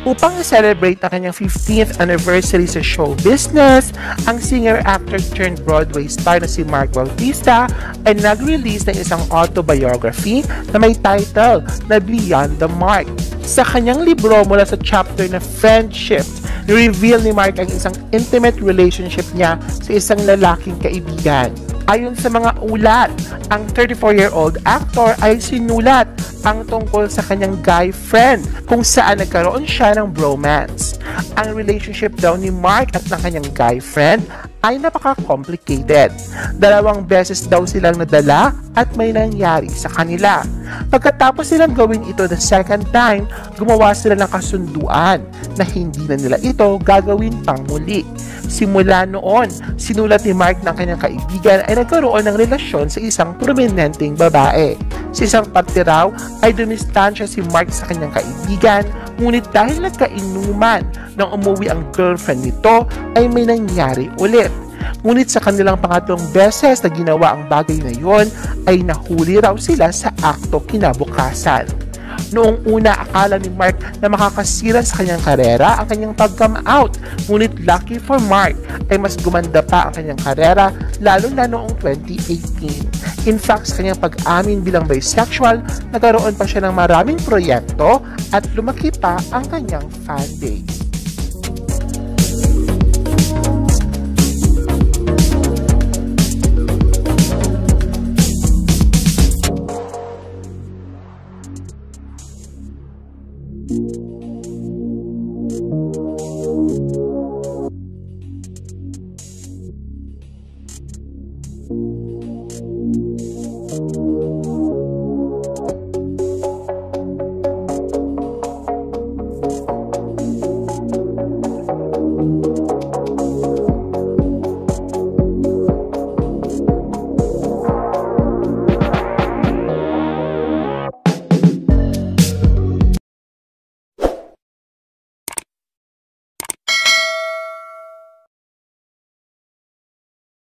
Upang i-celebrate ang kanyang 15th anniversary sa show business, ang singer-actor turned Broadway star na si Mark Bautista ay nag-release ng isang autobiography na may title na Beyond the Mark. Sa kanyang libro mula sa chapter na Friendship, reveal ni Mark ang isang intimate relationship niya sa isang lalaking kaibigan. Ayon sa mga ulat, ang 34-year-old actor ay sinulat ang tungkol sa kanyang guy friend kung saan nagkaroon siya ng bromance. Ang relationship daw ni Mark at ng kanyang guy friend ay napaka-complicated. 2 beses daw silang nadala at may nangyari sa kanila. Pagkatapos silang gawin ito the second time, gumawa sila ng kasunduan na hindi na nila ito gagawin pang muli. Simula noon, sinulat ni Mark ng kanyang kaibigan ay nagkaroon ng relasyon sa isang prominenteng babae. Sa isang parte raw ay dumistansya si Mark sa kanyang kaibigan, ngunit dahil nagkainuman nang umuwi ang girlfriend nito ay may nangyari ulit. Ngunit sa kanilang pangatlong beses na ginawa ang bagay na yon ay nahuli raw sila sa akto kinabukasan. Noong una, akala ni Mark na makakasira sa kanyang karera ang kanyang pag-come out. Ngunit lucky for Mark ay mas gumanda pa ang kanyang karera lalo na noong 2018. In fact, sa kanyang pag-amin bilang bisexual, nagkaroon pa siya ng maraming proyekto at lumaki pa ang kanyang fan base.